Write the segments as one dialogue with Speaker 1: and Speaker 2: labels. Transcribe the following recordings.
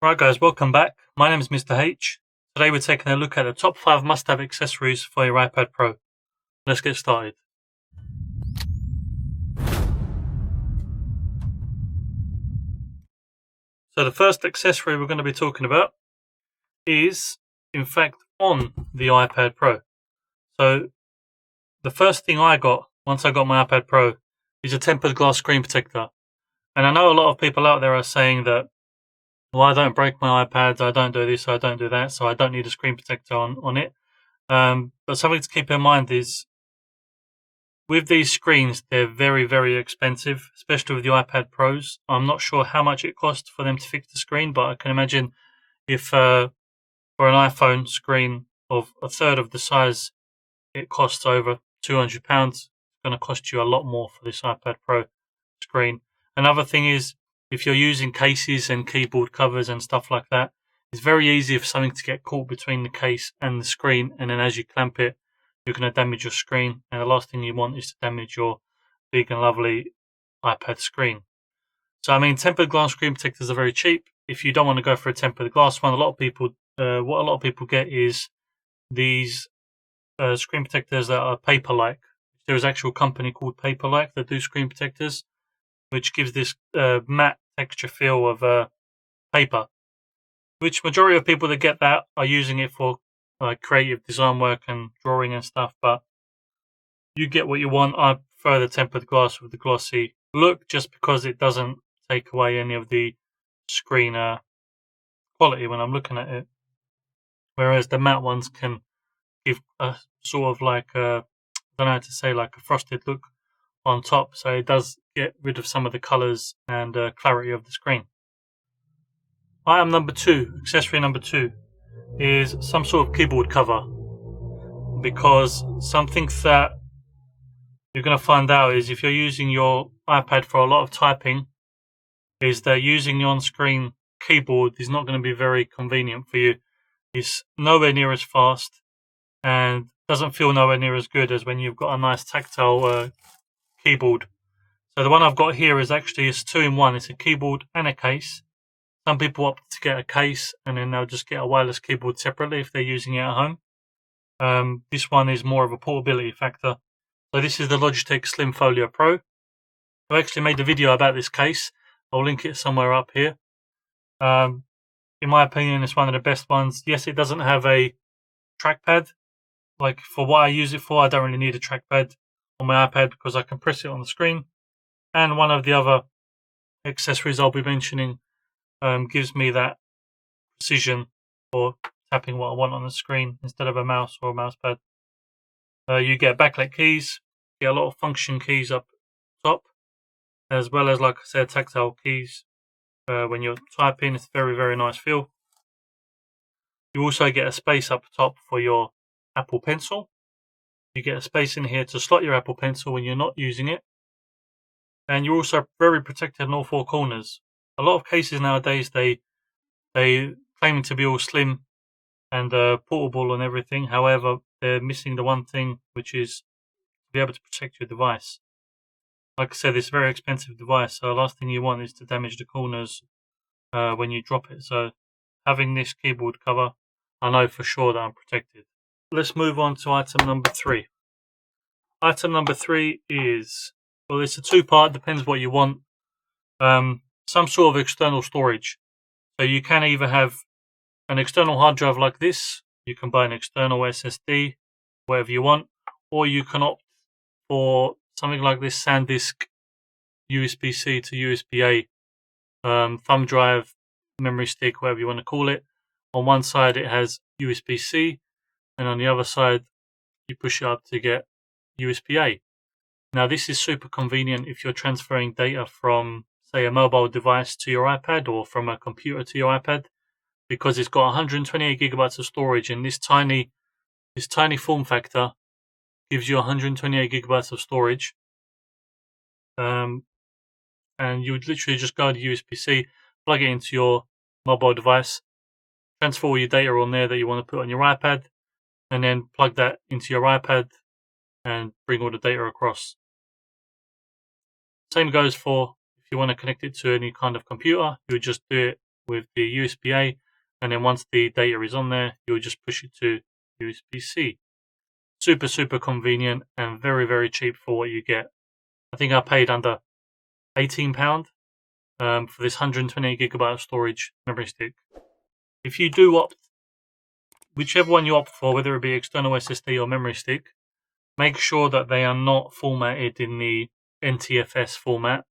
Speaker 1: Right guys, welcome back. My name is Mr. H. Today we're taking a look at the top 5 must-have accessories for your iPad Pro. Let's get started. So the first accessory we're going to be talking about is, in fact, on the iPad Pro. So the first thing I got, once I got my iPad Pro, is a tempered glass screen protector. And I know a lot of people out there are saying that, well, I don't break my iPads, I don't do this, I don't do that, so I don't need a screen protector on it. But something to keep in mind is, with these screens, they're very, very expensive, especially with the iPad Pros. I'm not sure how much it costs for them to fix the screen, but I can imagine if for an iPhone screen of a third of the size, it costs over £200. It's going to cost you a lot more for this iPad Pro screen. Another thing is, if you're using cases and keyboard covers and stuff like that, it's very easy for something to get caught between the case and the screen, and then as you clamp it, you're going to damage your screen, and the last thing you want is to damage your big and lovely iPad screen. So, I mean, tempered glass screen protectors are very cheap. If you don't want to go for a tempered glass one, what a lot of people get is these screen protectors that are paper-like. There's an actual company called Paper-like that do screen protectors, which gives this matte texture feel of paper, which majority of people that get that are using it for like creative design work and drawing and stuff, but you get what you want. I prefer the tempered glass with the glossy look just because it doesn't take away any of the screen quality when I'm looking at it, whereas the matte ones can give a sort of like I don't know how to say, like a frosted look on top, so it does get rid of some of the colors and clarity of the screen. Accessory number two, is some sort of keyboard cover, because something that you're going to find out is, if you're using your iPad for a lot of typing, is that using the on-screen keyboard is not going to be very convenient for you. It's nowhere near as fast and doesn't feel nowhere near as good as when you've got a nice tactile keyboard. So the one I've got here is actually a 2-in-1. It's a keyboard and a case. Some people opt to get a case and then they'll just get a wireless keyboard separately if they're using it at home. This one is more of a portability factor. So this is the Logitech Slim Folio Pro. I've actually made a video about this case. I'll link it somewhere up here. In my opinion, it's one of the best ones. Yes, it doesn't have a trackpad. Like, for what I use it for, I don't really need a trackpad on my iPad because I can press it on the screen. And one of the other accessories I'll be mentioning gives me that precision for tapping what I want on the screen instead of a mouse or a mouse pad. You get backlit keys, get a lot of function keys up top, as well as, like I said, tactile keys when you're typing. It's a very, very nice feel. You also get a space up top for your Apple Pencil. You get a space in here to slot your Apple Pencil when you're not using it. And you're also very protected in all four corners. A lot of cases nowadays, they claim to be all slim and portable and everything. However, they're missing the one thing, which is to be able to protect your device. Like I said, it's a very expensive device, so the last thing you want is to damage the corners when you drop it. So having this keyboard cover, I know for sure that I'm protected. Let's move on to item number 3. Item number 3 is, well, it's a two-part, depends what you want. Some sort of external storage. So you can either have an external hard drive like this, you can buy an external SSD, whatever you want, or you can opt for something like this SanDisk USB-C to USB-A thumb drive, memory stick, whatever you want to call it. On one side it has USB-C, and on the other side you push it up to get USB-A. Now this is super convenient if you're transferring data from, say, a mobile device to your iPad or from a computer to your iPad, because it's got 128 gigabytes of storage, and this tiny form factor gives you 128 gigabytes of storage. And you would literally just go to USB-C, plug it into your mobile device, transfer all your data on there that you want to put on your iPad, and then plug that into your iPad and bring all the data across. Same goes for if you want to connect it to any kind of computer. You would just do it with the USB-A, and then once the data is on there, you'll just push it to USB-C. Super convenient and very cheap for what you get. I think I paid under £18 for this 128GB storage memory stick. If you do opt, whichever one you opt for, whether it be external SSD or memory stick, make sure that they are not formatted in the NTFS format.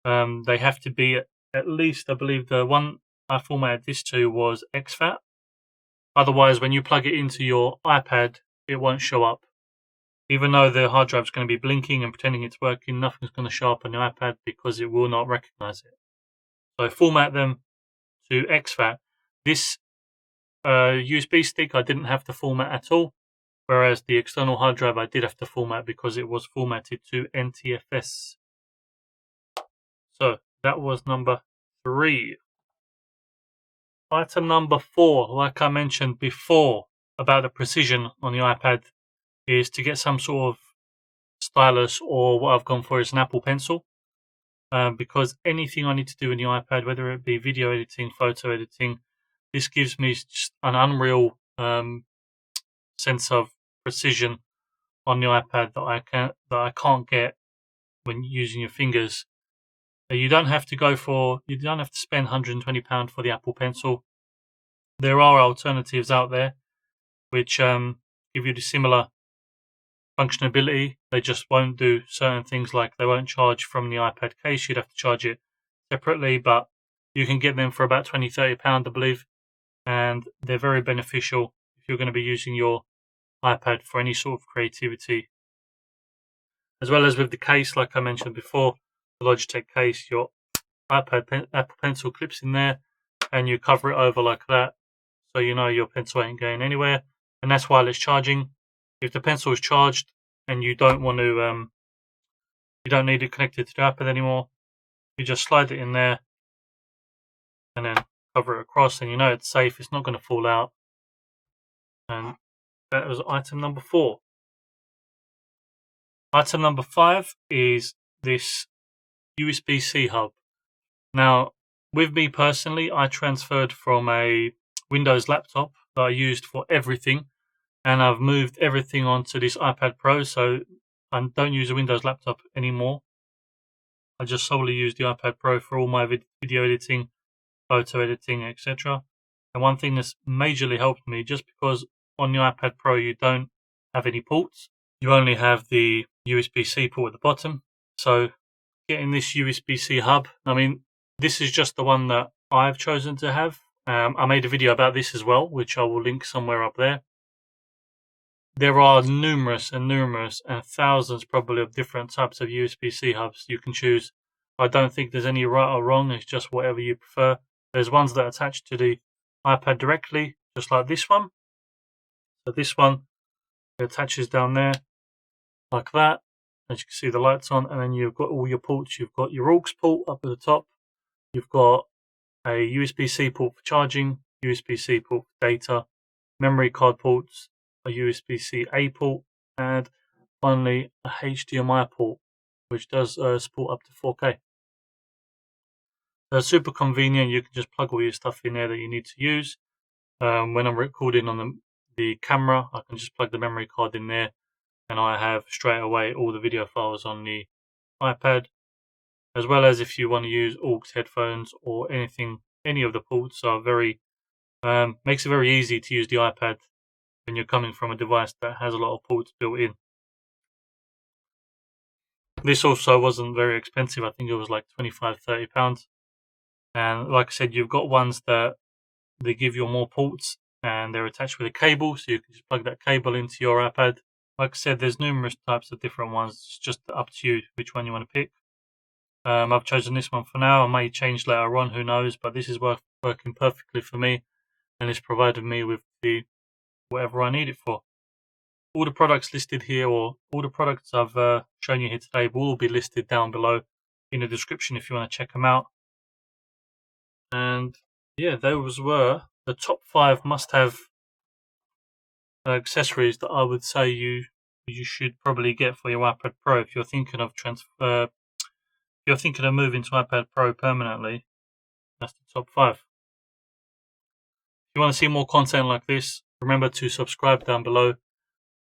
Speaker 1: They have to be at least, I believe the one I formatted this to was exFAT. Otherwise, when you plug it into your iPad, it won't show up. Even though the hard drive is going to be blinking and pretending it's working, nothing's going to show up on your iPad because it will not recognize it. So format them to exFAT. This USB stick I didn't have to format at all, whereas the external hard drive I did have to format because it was formatted to NTFS. So that was number 3. Item number 4, like I mentioned before about the precision on the iPad, is to get some sort of stylus, or what I've gone for is an Apple Pencil, because anything I need to do in the iPad, whether it be video editing, photo editing, this gives me just an unreal sense of precision on the iPad that I can't get when using your fingers. You don't have to spend £120 for the Apple Pencil. There are alternatives out there which give you the similar functionality. They just won't do certain things, like they won't charge from the iPad case. You'd have to charge it separately, but you can get them for about £20-30, I believe, and they're very beneficial if you're going to be using your iPad for any sort of creativity. As well as with the case, like I mentioned before, the Logitech case, your Apple Pencil clips in there, and you cover it over like that, so you know your pencil ain't going anywhere, and that's while it's charging. If the pencil is charged and you don't want to, you don't need it connected to the iPad anymore, you just slide it in there and then cover it across, and you know it's safe, it's not going to fall out. And that was item number 4. Item number 5 is this USBC Hub. Now, with me personally, I transferred from a Windows laptop that I used for everything, and I've moved everything onto this iPad Pro, so I don't use a Windows laptop anymore. I just solely use the iPad Pro for all my video editing, photo editing, etc. And one thing that's majorly helped me, just because on the iPad Pro you don't have any ports, you only have the USB-C port at the bottom. So getting this USB-C hub, I mean, this is just the one that I've chosen to have. I made a video about this as well, which I will link somewhere up there. There are numerous and thousands probably of different types of USB-C hubs you can choose. I don't think there's any right or wrong, it's just whatever you prefer. There's ones that attach to the iPad directly, just like this one. So this one, it attaches down there like that. As you can see, the lights on, and then you've got all your ports. You've got your aux port up at the top. You've got a USB-C port for charging, USB-C port for data, memory card ports, a USB-C A port, and finally a HDMI port, which does support up to 4K. Super convenient. You can just plug all your stuff in there that you need to use. When I'm recording on the camera, I can just plug the memory card in there, and I have straight away all the video files on the iPad. As well as if you want to use aux headphones or anything, any of the ports are makes it very easy to use the iPad when you're coming from a device that has a lot of ports built in. This also wasn't very expensive. I think it was like £25-30. And like I said, you've got ones that they give you more ports and they're attached with a cable, so you can just plug that cable into your iPad. Like I said, there's numerous types of different ones. It's just up to you which one you want to pick. I've chosen this one for now. I may change later on, who knows, but this is working perfectly for me, and it's provided me with whatever I need it for. All the products listed here, or all the products I've shown you here today, will be listed down below in the description if you want to check them out. And yeah, those were the top 5 must-have accessories that I would say you should probably get for your iPad Pro if you're thinking of moving to iPad Pro permanently. That's the top 5. you want to see more content like this, remember to subscribe down below.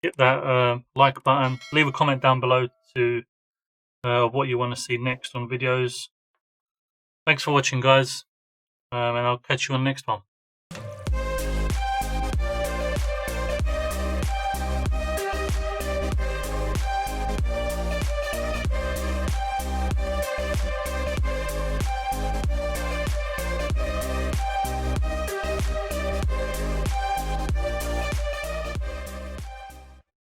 Speaker 1: Hit that like button. Leave a comment down below to what you want to see next on videos. Thanks for watching, guys, and I'll catch you on the next one.